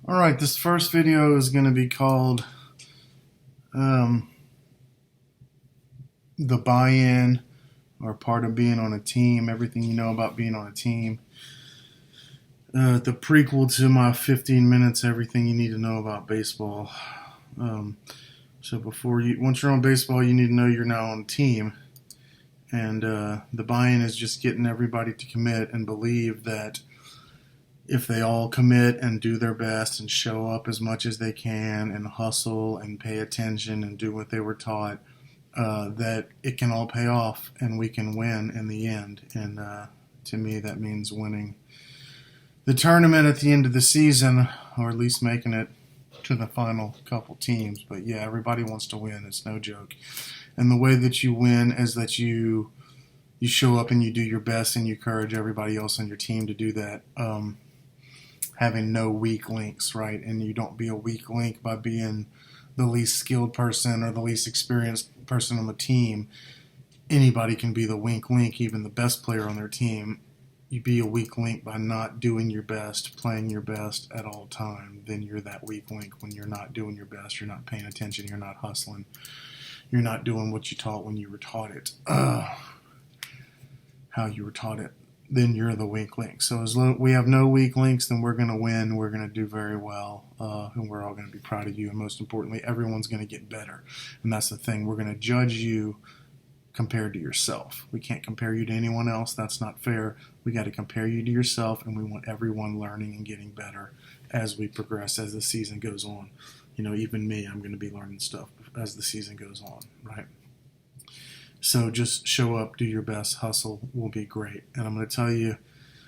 Alright, this first video is going to be called um, The Buy-In, or Part of Being on a Team, everything you know about being on a team. The prequel to my 15 minutes, everything you need to know about baseball. So once you're on baseball, you need to know you're now on a team. And the buy-in is just getting everybody to commit and believe that if they all commit and do their best and show up as much as they can and hustle and pay attention and do what they were taught, that it can all pay off and we can win in the end. And to me, that means winning the tournament at the end of the season, or at least making it to the final couple teams. But yeah, everybody wants to win. It's no joke. And the way that you win is that you show up and you do your best and you encourage everybody else on your team to do that. Having no weak links, right? And you don't be a weak link by being the least skilled person or the least experienced person on the team. Anybody can be the weak link, even the best player on their team. You be a weak link by not doing your best, playing your best at all time. Then you're that weak link when you're not doing your best, you're not paying attention, you're not hustling, you're not doing what you taught when you were taught it, how you were taught it. Then you're the weak link. So as long as we have no weak links, then we're going to win. We're going to do very well, and we're all going to be proud of you. And most importantly, everyone's going to get better. And that's the thing. We're going to judge you compared to yourself. We can't compare you to anyone else. That's not fair. We got to compare you to yourself, and we want everyone learning and getting better as we progress, as the season goes on. You know, even me, I'm going to be learning stuff as the season goes on, right? So just show up, do your best, hustle, will be great. And I'm going to tell you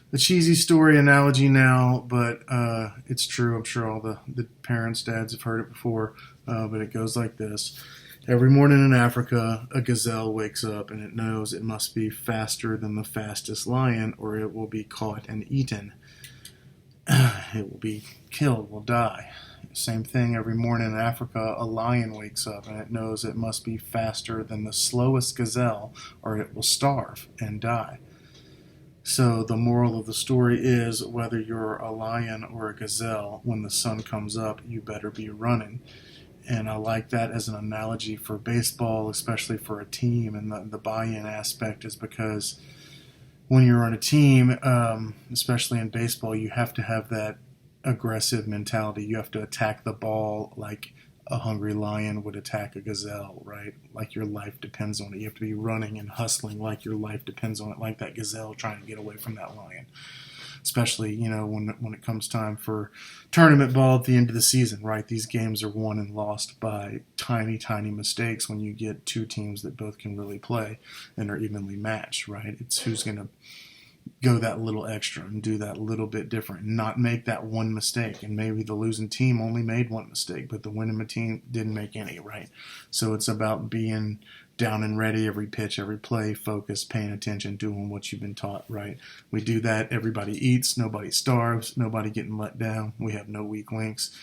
the cheesy story analogy now, but it's true. I'm sure all the parents, dads have heard it before, but it goes like this. Every morning in Africa, a gazelle wakes up and it knows it must be faster than the fastest lion or it will be caught and eaten. It will be killed, will die. Same thing every morning in Africa, a lion wakes up and it knows it must be faster than the slowest gazelle or it will starve and die. So the moral of the story is whether you're a lion or a gazelle, when the sun comes up, you better be running. And I like that as an analogy for baseball, especially for a team. And the buy-in aspect is because when you're on a team, especially in baseball, you have to have that aggressive mentality. You have to attack the ball like a hungry lion would attack a gazelle, right? Like your life depends on it. You have to be running and hustling like your life depends on it, like that gazelle trying to get away from that lion. Especially, you know, when it comes time for tournament ball at the end of the season, right? These games are won and lost by tiny, tiny mistakes when you get two teams that both can really play and are evenly matched, right? It's who's going to go that little extra and do that little bit different and not make that one mistake. And maybe the losing team only made one mistake, but the winning team didn't make any, right? So it's about being down and ready every pitch, every play, focused, paying attention, doing what you've been taught, right? We do that. Everybody eats, nobody starves, nobody getting let down. We have no weak links.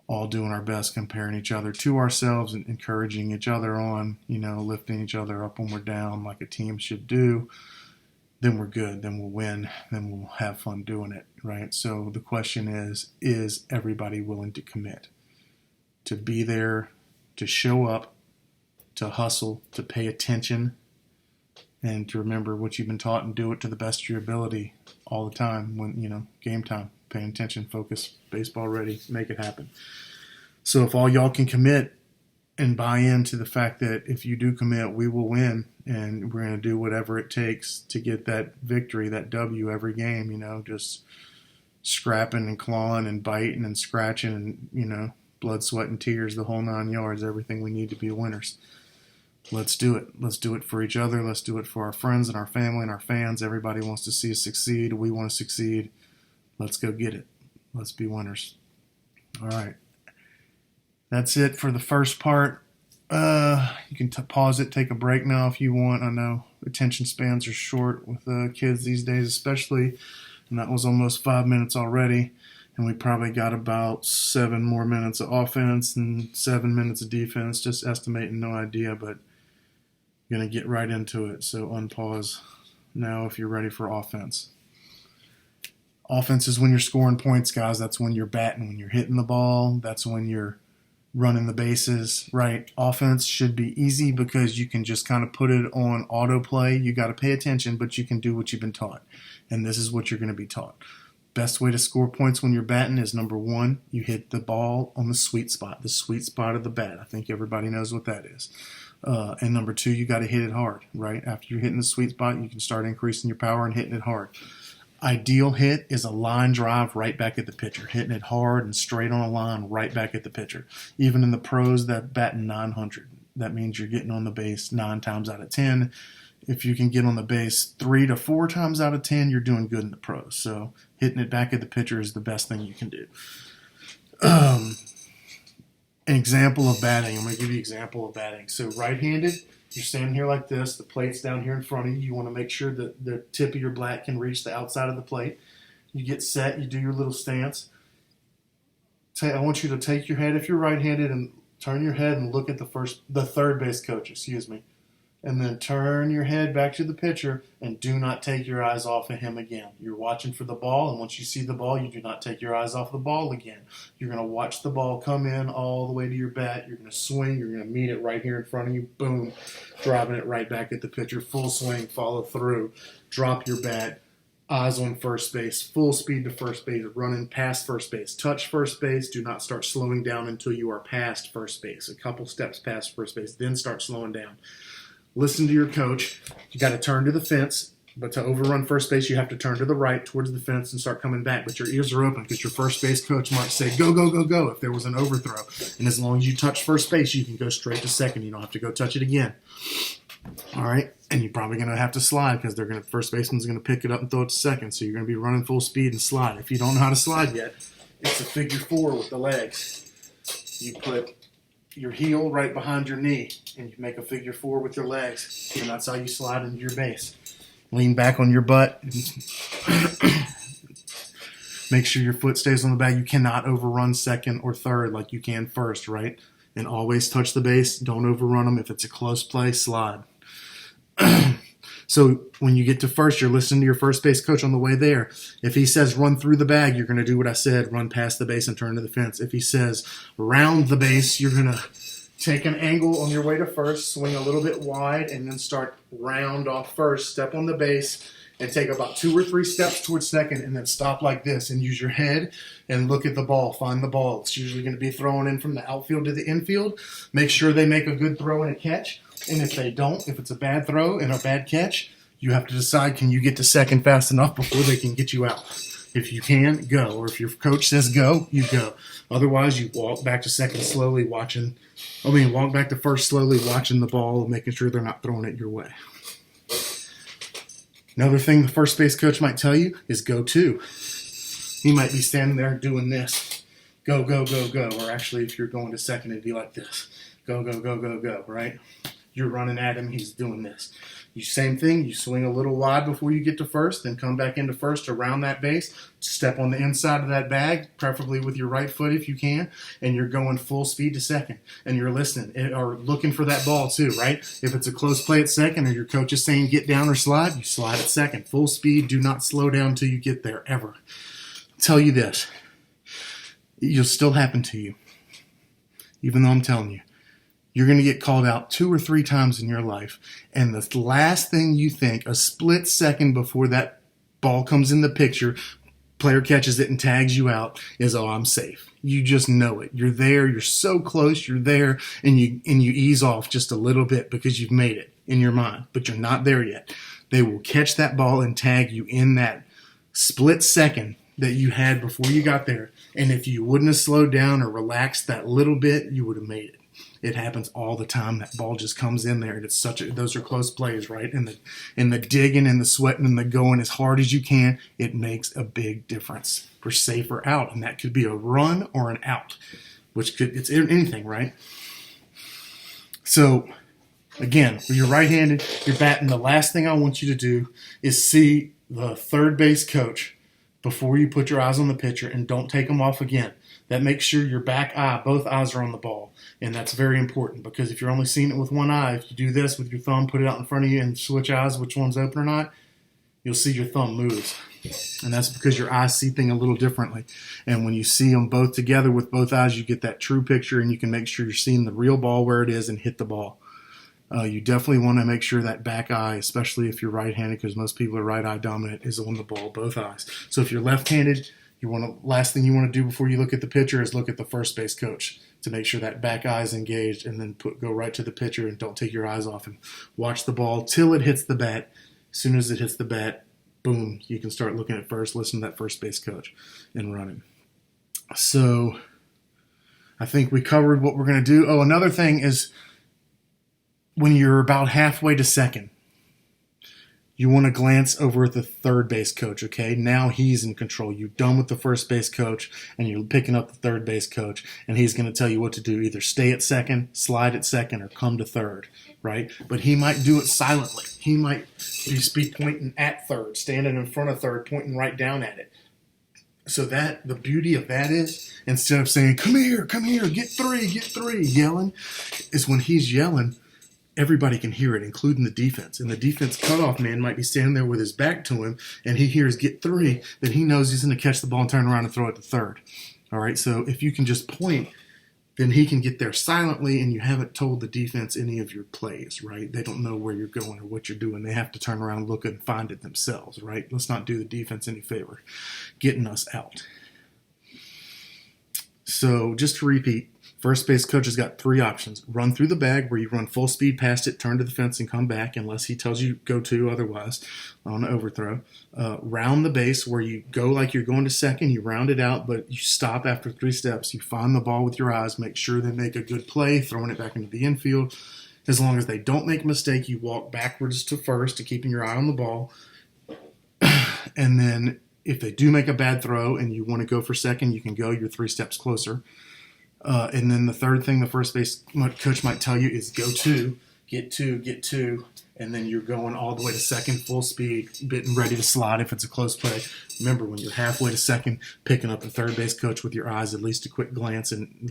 All doing our best, comparing each other to ourselves and encouraging each other on, you know, lifting each other up when we're down like a team should do. Then we're good, then we'll win, then we'll have fun doing it, right? So the question is everybody willing to commit, to be there, to show up, to hustle, to pay attention, and to remember what you've been taught and do it to the best of your ability all the time when, you know, game time, paying attention, focus, baseball ready, make it happen. So if all y'all can commit and buy into the fact that if you do commit, we will win, and we're going to do whatever it takes to get that victory, that W every game, you know, just scrapping and clawing and biting and scratching and, you know, blood, sweat, and tears, the whole 9 yards, everything we need to be winners. Let's do it. Let's do it for each other. Let's do it for our friends and our family and our fans. Everybody wants to see us succeed. We want to succeed. Let's go get it. Let's be winners. All right. That's it for the first part. You can pause it, take a break now if you want. I know attention spans are short with kids these days especially, and that was almost 5 minutes already, and we probably got about 7 more minutes of offense and 7 minutes of defense, just estimating, no idea, but I'm going to get right into it, so unpause now if you're ready for offense. Offense is when you're scoring points, guys. That's when you're batting, when you're hitting the ball. That's when you're running the bases, right? Offense should be easy because you can just kind of put it on autoplay. You got to pay attention, but you can do what you've been taught. And this is what you're going to be taught. Best way to score points when you're batting is, number one, you hit the ball on the sweet spot of the bat. I think everybody knows what that is. And number two, you got to hit it hard, right? After you're hitting the sweet spot, you can start increasing your power and hitting it hard. Ideal hit is a line drive right back at the pitcher, hitting it hard and straight on a line right back at the pitcher. Even in the pros that batting 900, that means you're getting on the base 9 times out of 10. If you can get on the base 3 to 4 times out of 10, you're doing good in the pros. So hitting it back at the pitcher is the best thing you can do. An example of batting. I'm going to give you an example of batting. So right-handed, you're standing here like this. The plate's down here in front of you. You want to make sure that the tip of your bat can reach the outside of the plate. You get set. You do your little stance. I want you to take your head, if you're right-handed, and turn your head and look at the third base coach, and then turn your head back to the pitcher and do not take your eyes off of him again. You're watching for the ball, and once you see the ball, you do not take your eyes off the ball again. You're going to watch the ball come in all the way to your bat. You're going to swing. You're going to meet it right here in front of you. Boom. Driving it right back at the pitcher. Full swing. Follow through. Drop your bat. Eyes on first base. Full speed to first base. Running past first base. Touch first base. Do not start slowing down until you are past first base. A couple steps past first base. Then start slowing down. Listen to your coach. You got to turn to the fence, but to overrun first base, you have to turn to the right towards the fence and start coming back. But your ears are open because your first base coach might say, go, go, go, go, if there was an overthrow. And as long as you touch first base, you can go straight to second. You don't have to go touch it again. All right? And you're probably going to have to slide because first baseman's going to pick it up and throw it to second. So you're going to be running full speed and slide. If you don't know how to slide yet, it's a figure 4 with the legs. You put your heel right behind your knee, and you make a figure 4 with your legs, and that's how you slide into your base. Lean back on your butt. Make sure your foot stays on the bag. You cannot overrun second or third like you can first, right? And always touch the base. Don't overrun them. If it's a close play, slide. So when you get to first, you're listening to your first base coach on the way there. If he says run through the bag, you're going to do what I said, run past the base and turn to the fence. If he says round the base, you're going to take an angle on your way to first, swing a little bit wide, and then start round off first, step on the base, and take about 2 or 3 steps towards second, and then stop like this and use your head and look at the ball, find the ball. It's usually going to be thrown in from the outfield to the infield. Make sure they make a good throw and a catch. And if they don't, if it's a bad throw and a bad catch, you have to decide, can you get to second fast enough before they can get you out? If you can, go. Or if your coach says go, you go. Otherwise, you walk back to second slowly walk back to first slowly watching the ball and making sure they're not throwing it your way. Another thing the first base coach might tell you is go to. He might be standing there doing this. Go, go, go, go. Or actually, if you're going to second, it'd be like this. Go, go, go, go, go, right? You're running at him, he's doing this. Same thing, you swing a little wide before you get to first, then come back into first around that base, step on the inside of that bag, preferably with your right foot if you can, and you're going full speed to second. And you're listening or looking for that ball too, right? If it's a close play at second or your coach is saying get down or slide, you slide at second. Full speed, do not slow down until you get there, ever. I'll tell you this, it'll still happen to you, even though I'm telling you. You're going to get called out 2 or 3 times in your life, and the last thing you think, a split second before that ball comes in the picture, player catches it and tags you out, is, oh, I'm safe. You just know it. You're there. You're so close. You're there, and you ease off just a little bit because you've made it in your mind, but you're not there yet. They will catch that ball and tag you in that split second that you had before you got there, and if you wouldn't have slowed down or relaxed that little bit, you would have made it. It happens all the time. That ball just comes in there, and it's those are close plays, right? And the digging and the sweating and the going as hard as you can, it makes a big difference. We're safer out, and that could be a run or an out, it's anything, right? So again, when you're right-handed, you're batting. The last thing I want you to do is see the third base coach before you put your eyes on the pitcher, and don't take them off again. That makes sure your back eye, both eyes are on the ball. And that's very important because if you're only seeing it with one eye, if you do this with your thumb, put it out in front of you and switch eyes, which one's open or not, you'll see your thumb moves. And that's because your eyes see things a little differently. And when you see them both together with both eyes, you get that true picture, and you can make sure you're seeing the real ball where it is and hit the ball. You definitely want to make sure that back eye, especially if you're right-handed, because most people are right eye dominant, is on the ball, both eyes. So if you're left-handed, last thing you want to do before you look at the pitcher is look at the first base coach to make sure that back eye is engaged, and then go right to the pitcher and don't take your eyes off and watch the ball till it hits the bat. As soon as it hits the bat, boom, you can start looking at first, listen to that first base coach, and running. So I think we covered what we're going to do. Oh, another thing is when you're about halfway to second, you want to glance over at the third base coach, okay? Now he's in control. You're done with the first base coach, and you're picking up the third base coach, and he's going to tell you what to do. Either stay at second, slide at second, or come to third, right? But he might do it silently. He might be pointing at third, standing in front of third, pointing right down at it. So that the beauty of that is, instead of saying, come here, get three, yelling, is when he's yelling, everybody can hear it, including the defense. And the defense cutoff man might be standing there with his back to him, and he hears get three, then he knows he's going to catch the ball and turn around and throw it to third. All right, so if you can just point, then he can get there silently, and you haven't told the defense any of your plays, right? They don't know where you're going or what you're doing. They have to turn around, look, and find it themselves, right? Let's not do the defense any favor getting us out. So just to repeat, first base coach has got three options. Run through the bag, where you run full speed past it, turn to the fence, and come back unless he tells you go to otherwise on an overthrow. Round the base, where you go like you're going to second, you round it out, but you stop after 3 steps. You find the ball with your eyes, make sure they make a good play, throwing it back into the infield. As long as they don't make a mistake, you walk backwards to first to keeping your eye on the ball. And then if they do make a bad throw and you want to go for second, you can go. You're 3 steps closer. And then the third thing the first base coach might tell you is go to, get two, and then you're going all the way to second, full speed, getting ready to slide if it's a close play. Remember, when you're halfway to second, picking up the third base coach with your eyes, at least a quick glance, and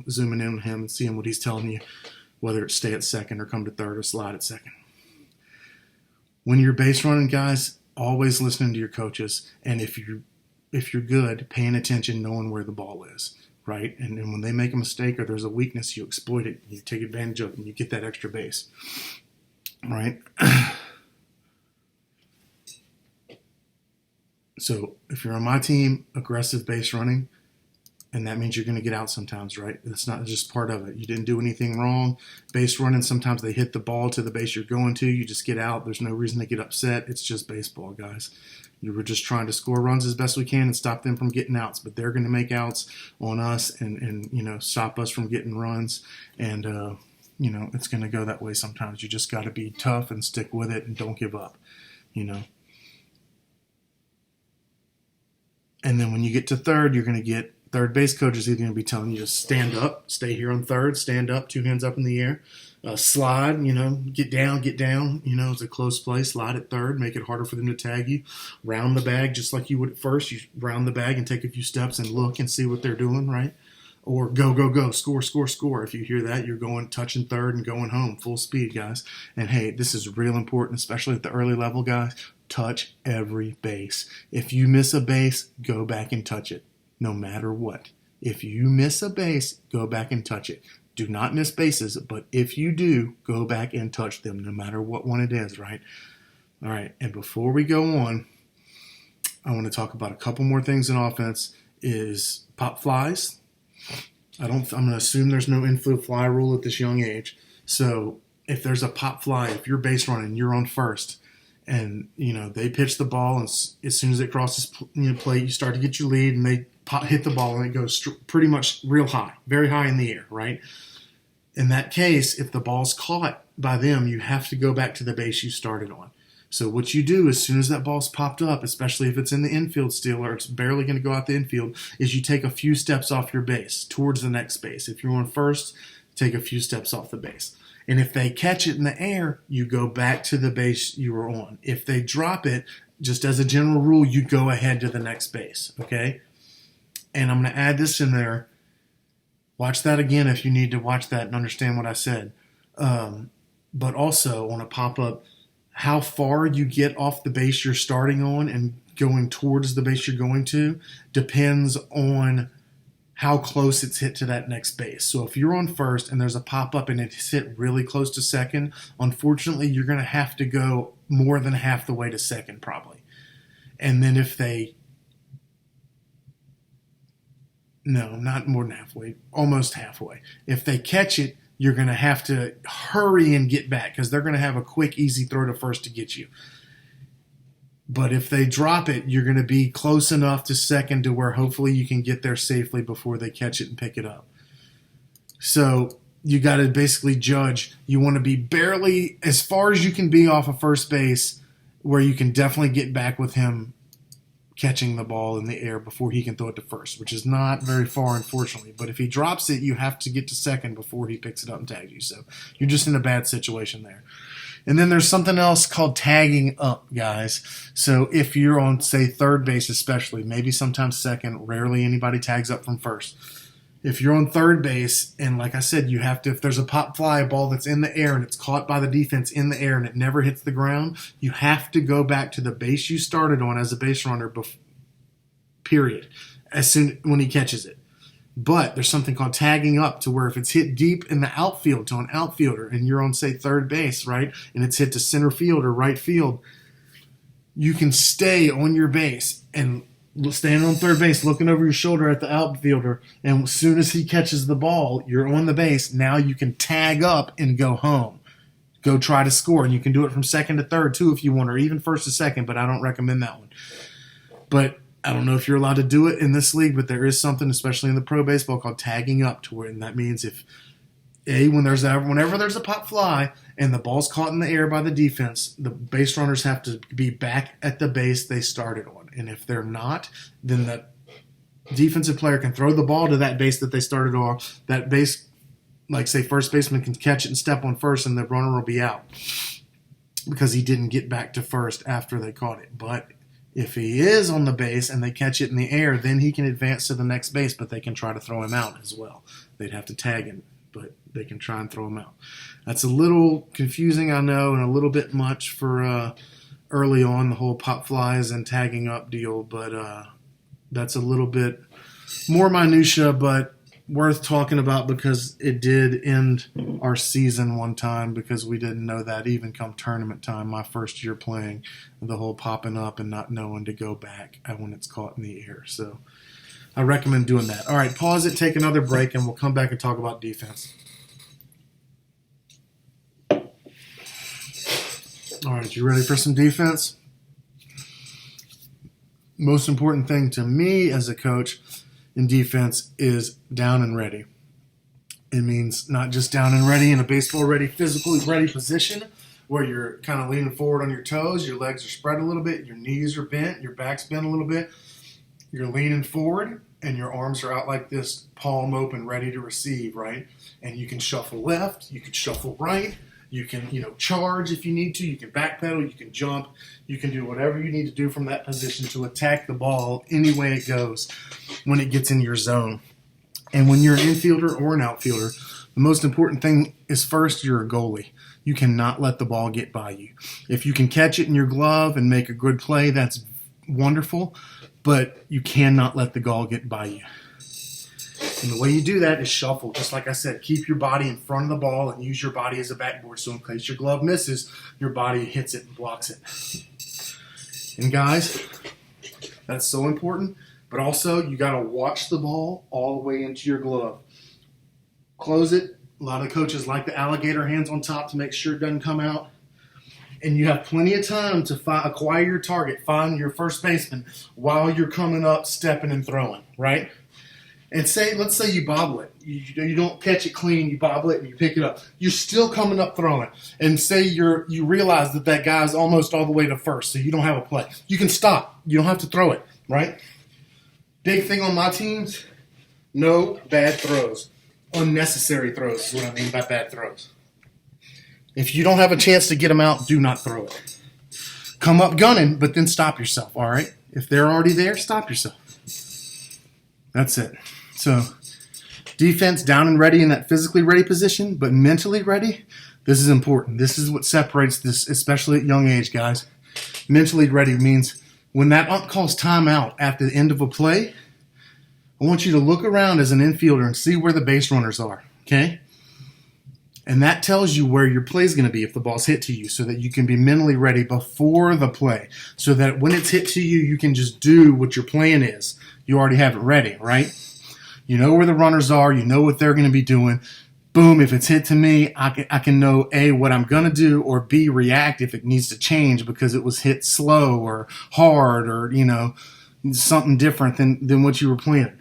zooming in on him and seeing what he's telling you, whether it's stay at second or come to third or slide at second. When you're base running, guys, always listening to your coaches, and if you're good, paying attention, knowing where the ball is. Right? And when they make a mistake or there's a weakness, you exploit it, you take advantage of it, and you get that extra base. Right? So if you're on my team, aggressive base running, and that means you're going to get out sometimes, right? That's not just part of it. You didn't do anything wrong. Base running, sometimes they hit the ball to the base you're going to. You just get out. There's no reason to get upset. It's just baseball, guys. You were just trying to score runs as best we can and stop them from getting outs, but they're going to make outs on us and stop us from getting runs. And, it's going to go that way sometimes. You just got to be tough and stick with it and don't give up, And then when you get to third, you're going to get third base coach is either going to be telling you to stand up, stay here on third, stand up, 2 hands up in the air, slide, get down, it's a close play, slide at third, make it harder for them to tag you, round the bag just like you would at first. You round the bag and take a few steps and look and see what they're doing, right? Or go, score. If you hear that, you're going, touching third and going home, full speed, guys. And hey, this is real important, especially at the early level, guys. Touch every base. If you miss a base, go back and touch it, no matter what. If you miss a base, go back and touch it. Do not miss bases, but if you do, go back and touch them, no matter what one it is, right? All right, and before we go on, I want to talk about a couple more things in offense, is pop flies. I'm going to assume there's no infield fly rule at this young age. So if there's a pop fly, if you're base running, you're on first, and they pitch the ball, and as soon as it crosses plate, you start to get your lead, and they hit the ball, and it goes pretty much real high, very high in the air, right? In that case, if the ball's caught by them, you have to go back to the base you started on. So what you do as soon as that ball's popped up, especially if it's in the infield still or it's barely going to go out the infield, is you take a few steps off your base towards the next base. If you're on first, take a few steps off the base. And if they catch it in the air, you go back to the base you were on. If they drop it, just as a general rule, you go ahead to the next base, okay? And I'm going to add this in there. Watch that again if you need to watch that and understand what I said. But also on a pop-up, how far you get off the base you're starting on and going towards the base you're going to depends on how close it's hit to that next base. So if you're on first and there's a pop-up and it's hit really close to second, unfortunately, you're going to have to go more than half the way to second probably. And then if they... No, not more than halfway, almost halfway. If they catch it, you're going to have to hurry and get back because they're going to have a quick, easy throw to first to get you. But if they drop it, you're going to be close enough to second to where hopefully you can get there safely before they catch it and pick it up. So you got to basically judge. You want to be barely as far as you can be off of first base where you can definitely get back with him catching the ball in the air before he can throw it to first, which is not very far, unfortunately. But if he drops it, you have to get to second before he picks it up and tags you. So you're just in a bad situation there. And then there's something else called tagging up, guys. So if you're on, say, third base especially, maybe sometimes second, rarely anybody tags up from first. If you're on third base, and like I said, you have to, if there's a pop fly ball that's in the air and it's caught by the defense in the air and it never hits the ground, you have to go back to the base you started on as a base runner, period, as soon when he catches it. But there's something called tagging up to where if it's hit deep in the outfield to an outfielder and you're on, say, third base, right, and it's hit to center field or right field, you can stay on your base and stand on third base looking over your shoulder at the outfielder, and as soon as he catches the ball, you're on the base. Now you can tag up and go home. Go try to score, and you can do it from second to third too if you want, or even first to second, but I don't recommend that one. But I don't know if you're allowed to do it in this league, but there is something, especially in the pro baseball, called tagging up to where, and that means if whenever there's a pop fly and the ball's caught in the air by the defense, the base runners have to be back at the base they started on. And if they're not, then the defensive player can throw the ball to that base that they started on. That base, like say first baseman can catch it and step on first, and the runner will be out because he didn't get back to first after they caught it. But if he is on the base and they catch it in the air, then he can advance to the next base, but they can try to throw him out as well. They'd have to tag him, but they can try and throw him out. That's a little confusing, I know, and a little bit much for early on, the whole pop flies and tagging up deal, but that's a little bit more minutia, but worth talking about because it did end our season one time because we didn't know that even come tournament time, my first year playing, the whole popping up and not knowing to go back when it's caught in the air. So I recommend doing that. All right, pause it, take another break, and we'll come back and talk about defense. All right, you ready for some defense? Most important thing to me as a coach in defense is down and ready. It means not just down and ready in a baseball ready, physically ready position where you're kind of leaning forward on your toes, your legs are spread a little bit, your knees are bent, your back's bent a little bit. You're leaning forward and your arms are out like this, palm open, ready to receive, right? And you can shuffle left, you can shuffle right. You can, charge if you need to. You can backpedal. You can jump. You can do whatever you need to do from that position to attack the ball any way it goes when it gets in your zone. And when you're an infielder or an outfielder, the most important thing is first, you're a goalie. You cannot let the ball get by you. If you can catch it in your glove and make a good play, that's wonderful, but you cannot let the ball get by you. And the way you do that is shuffle. Just like I said, keep your body in front of the ball and use your body as a backboard. So in case your glove misses, your body hits it and blocks it. And guys, that's so important. But also, you got to watch the ball all the way into your glove. Close it. A lot of coaches like the alligator hands on top to make sure it doesn't come out. And you have plenty of time to acquire your target, find your first baseman while you're coming up, stepping and throwing, right? And let's say you bobble it. You don't catch it clean, you bobble it and you pick it up. You're still coming up throwing. And say you realize that guy's almost all the way to first, so you don't have a play. You can stop. You don't have to throw it, right? Big thing on my teams, no bad throws. Unnecessary throws is what I mean by bad throws. If you don't have a chance to get them out, do not throw it. Come up gunning, but then stop yourself, all right? If they're already there, stop yourself. That's it. So defense down and ready in that physically ready position, but mentally ready, this is important. This is what separates this, especially at young age, guys. Mentally ready means When that ump calls timeout at the end of a play, I want you to look around as an infielder and see where the base runners are, okay? And that tells you where your play is going to be if the ball's hit to you, so that you can be mentally ready before the play, so that when it's hit to you, you can just do what your plan is. You already have it ready, right? You know where the runners are. You know what they're going to be doing. Boom, if it's hit to me, I can know, A, what I'm going to do, or B, react if it needs to change because it was hit slow or hard or, something different than what you were planning.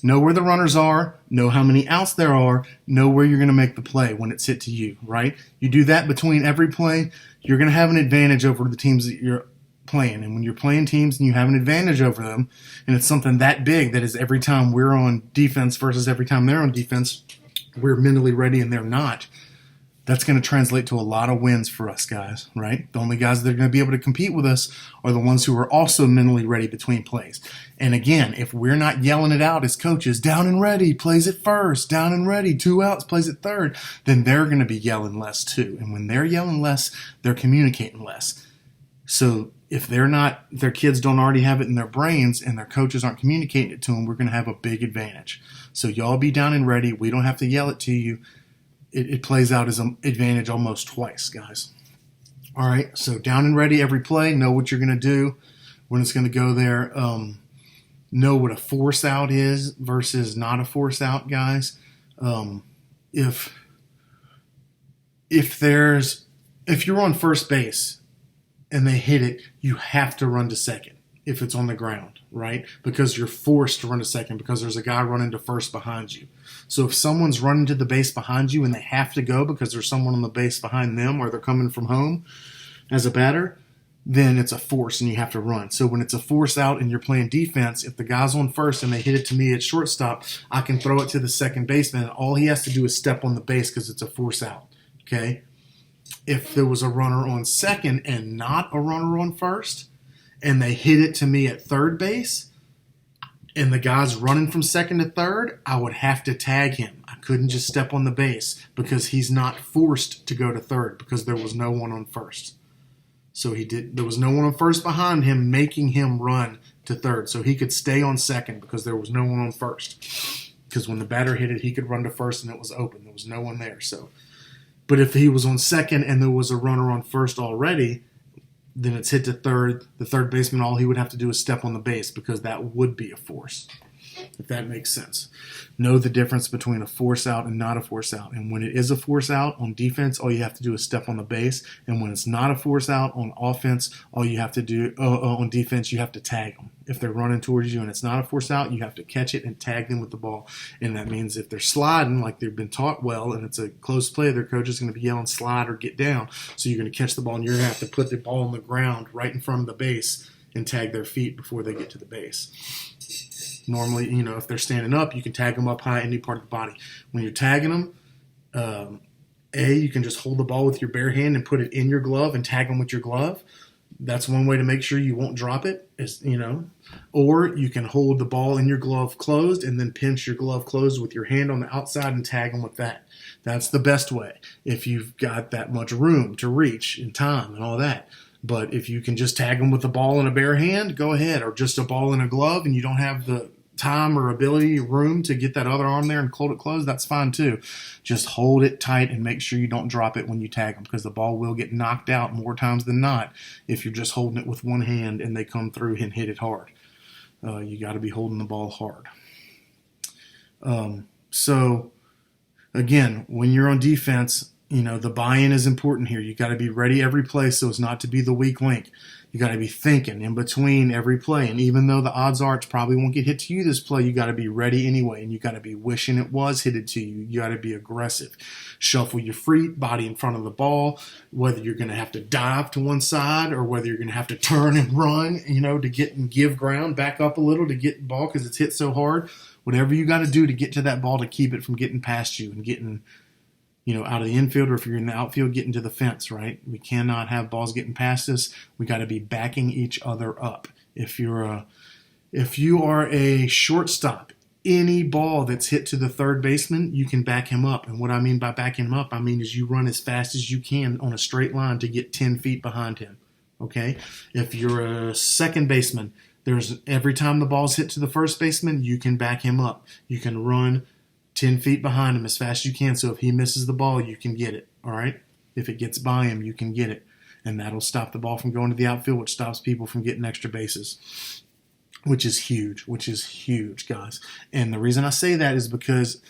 Know where the runners are, know how many outs there are, know where you're going to make the play when it's hit to you, right? You do that between every play, you're going to have an advantage over the teams that you're playing. And when you're playing teams and you have an advantage over them, and it's something that big that is every time we're on defense versus every time they're on defense, we're mentally ready and they're not, that's going to translate to a lot of wins for us guys, right? The only guys that are going to be able to compete with us are the ones who are also mentally ready between plays. And again, if we're not yelling it out as coaches, down and ready, plays it first, down and ready, 2 outs, plays it third, then they're going to be yelling less too. And when they're yelling less, they're communicating less. So if their kids don't already have it in their brains and their coaches aren't communicating it to them, we're going to have a big advantage. So y'all be down and ready. We don't have to yell it to you. It plays out as an advantage almost twice, guys. All right, so down and ready every play. Know what you're going to do when it's going to go there. Know what a force out is versus not a force out, guys. If you're on first base and they hit it, you have to run to second if it's on the ground, right? Because you're forced to run to second because there's a guy running to first behind you. So if someone's running to the base behind you and they have to go because there's someone on the base behind them or they're coming from home as a batter, then it's a force and you have to run. So when it's a force out and you're playing defense, if the guy's on first and they hit it to me at shortstop, I can throw it to the second baseman and all he has to do is step on the base because it's a force out, okay? If there was a runner on second and not a runner on first, and they hit it to me at third base, and the guy's running from second to third, I would have to tag him. I couldn't just step on the base because he's not forced to go to third because there was no one on first. So there was no one on first behind him making him run to third. So he could stay on second because there was no one on first. Because when the batter hit it, he could run to first and it was open. There was no one there. But if he was on second and there was a runner on first already, then it's hit to third. The third baseman, all he would have to do is step on the base because that would be a force, if that makes sense. Know the difference between a force out and not a force out. And when it is a force out on defense, all you have to do is step on the base. And when it's not a force out on offense, all you have to do on defense, you have to tag them. If they're running towards you and it's not a force out, you have to catch it and tag them with the ball. And that means if they're sliding like they've been taught well and it's a close play, their coach is going to be yelling slide or get down. So you're going to catch the ball and you're going to have to put the ball on the ground right in front of the base and tag their feet before they get to the base. Normally, if they're standing up, you can tag them up high, any part of the body. When you're tagging them, you can just hold the ball with your bare hand and put it in your glove and tag them with your glove. That's one way to make sure you won't drop it, Or you can hold the ball in your glove closed and then pinch your glove closed with your hand on the outside and tag them with that. That's the best way if you've got that much room to reach and time and all that. But if you can just tag them with a ball in a bare hand, go ahead. Or just a ball in a glove and you don't have the time or ability, room to get that other arm there and hold it closed, that's fine too. Just hold it tight and make sure you don't drop it when you tag them because the ball will get knocked out more times than not if you're just holding it with one hand and they come through and hit it hard. You got to be holding the ball hard. So, again, when you're on defense, the buy-in is important here. You got to be ready every play so as not to be the weak link. You got to be thinking in between every play. And even though the odds are it probably won't get hit to you this play, you got to be ready anyway. And you got to be wishing it was hitted to you. You got to be aggressive. Shuffle your feet, body in front of the ball, whether you're going to have to dive to one side or whether you're going to have to turn and run, to get and give ground, back up a little to get the ball because it's hit so hard. Whatever you got to do to get to that ball to keep it from getting past you and getting out of the infield, or if you're in the outfield, getting to the fence, right? We cannot have balls getting past us. We got to be backing each other up. If you are a shortstop, any ball that's hit to the third baseman, you can back him up. And what I mean by backing him up, is you run as fast as you can on a straight line to get 10 feet behind him, Okay, if you're a second baseman, there's every time the ball's hit to the first baseman, you can back him up. You can run 10 feet behind him as fast as you can. So if he misses the ball, you can get it. All right. If it gets by him, you can get it. And that'll stop the ball from going to the outfield, which stops people from getting extra bases, which is huge, guys. And the reason I say that is because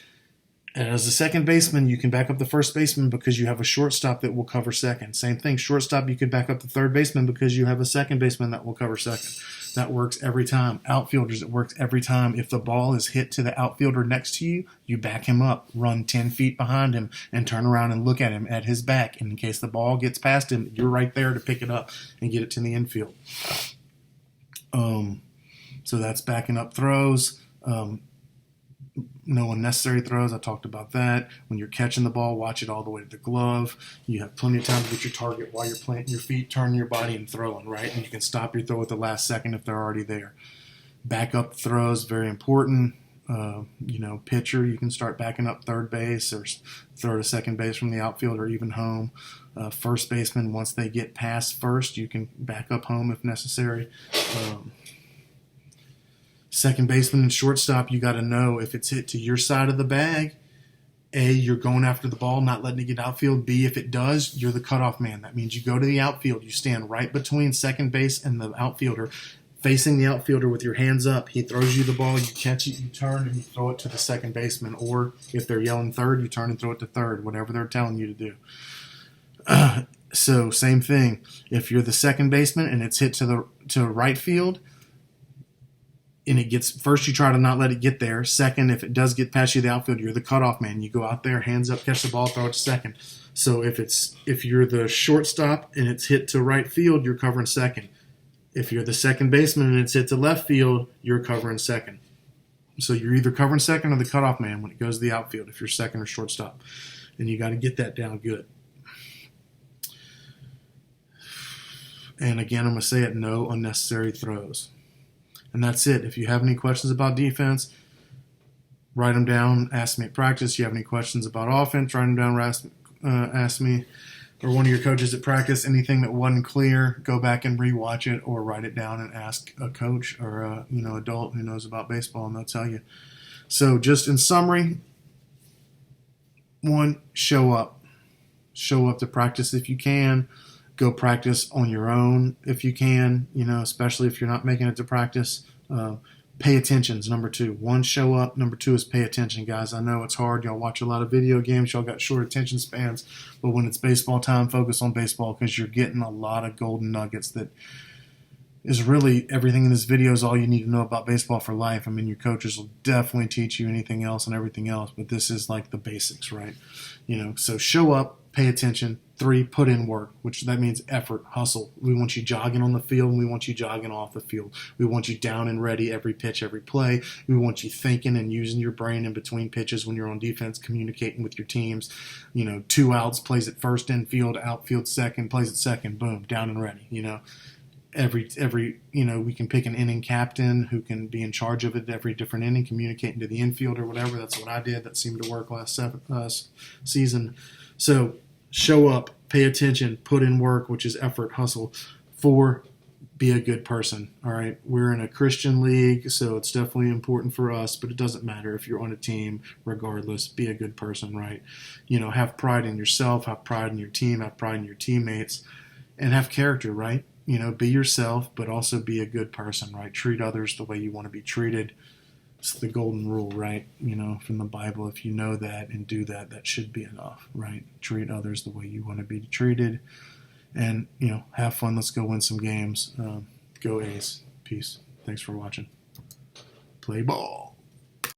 as a second baseman, you can back up the first baseman because you have a shortstop that will cover second. Same thing, shortstop, you can back up the third baseman because you have a second baseman that will cover second. That works every time. Outfielders, it works every time. If the ball is hit to the outfielder next to you, you back him up, run 10 feet behind him, and turn around and look at him at his back. And in case the ball gets past him, you're right there to pick it up and get it to the infield. So that's backing up throws. No unnecessary throws. I talked about that. When you're catching the ball, watch it all the way to the glove. You have plenty of time to get your target while you're planting your feet, turning your body, and throwing, right? And you can stop your throw at the last second if they're already there. Back up throws, very important. Pitcher, you can start backing up third base or throw to second base from the outfield or even home. First baseman, once they get past first, you can back up home if necessary. Second baseman and shortstop, you got to know if it's hit to your side of the bag, A, you're going after the ball, not letting it get outfield. B, if it does, you're the cutoff man. That means you go to the outfield. You stand right between second base and the outfielder, facing the outfielder with your hands up. He throws you the ball, you catch it, you turn, and you throw it to the second baseman. Or if they're yelling third, you turn and throw it to third, whatever they're telling you to do. So same thing. If you're the second baseman and it's hit to right field, and it gets first, you try to not let it get there. Second, if it does get past you the outfield, you're the cutoff man. You go out there, hands up, catch the ball, throw it to second. So if you're the shortstop and it's hit to right field, you're covering second. If you're the second baseman and it's hit to left field, you're covering second. So you're either covering second or the cutoff man when it goes to the outfield, if you're second or shortstop. And you got to get that down good. And again, I'm going to say it, no unnecessary throws. And that's it. If you have any questions about defense, write them down. Ask me at practice. You have any questions about offense, write them down. Ask me or one of your coaches at practice. Anything that wasn't clear, go back and rewatch it or write it down and ask a coach or a adult who knows about baseball, and they'll tell you. So just in summary, 1, show up. Show up to practice if you can. Go practice on your own if you can, especially if you're not making it to practice. Pay attention is number 2. 1, show up. Number 2 is pay attention, guys. I know it's hard. Y'all watch a lot of video games. Y'all got short attention spans. But when it's baseball time, focus on baseball because you're getting a lot of golden nuggets that is really everything in this video is all you need to know about baseball for life. I mean, your coaches will definitely teach you anything else and everything else, but this is like the basics, right? So show up, pay attention. 3, put in work, which that means effort, hustle. We want you jogging on the field, and we want you jogging off the field. We want you down and ready every pitch, every play. We want you thinking and using your brain in between pitches when you're on defense, communicating with your teams. 2 outs, plays at first, infield, outfield second, plays at second, boom, down and ready. Every we can pick an inning captain who can be in charge of it every different inning, communicating to the infield or whatever. That's what I did. That seemed to work last season. So show up, pay attention, put in work, which is effort, hustle. 4, be a good person. All right, we're in a Christian league, so it's definitely important for us, but it doesn't matter if you're on a team. Regardless, be a good person, right? Have pride in yourself, have pride in your team, have pride in your teammates, and have character, right? Be yourself, but also be a good person, right? Treat others the way you want to be treated. It's the golden rule, right? From the Bible. If you know that and do that, that should be enough, right? Treat others the way you want to be treated. And, have fun. Let's go win some games. Go A's. Peace. Thanks for watching. Play ball.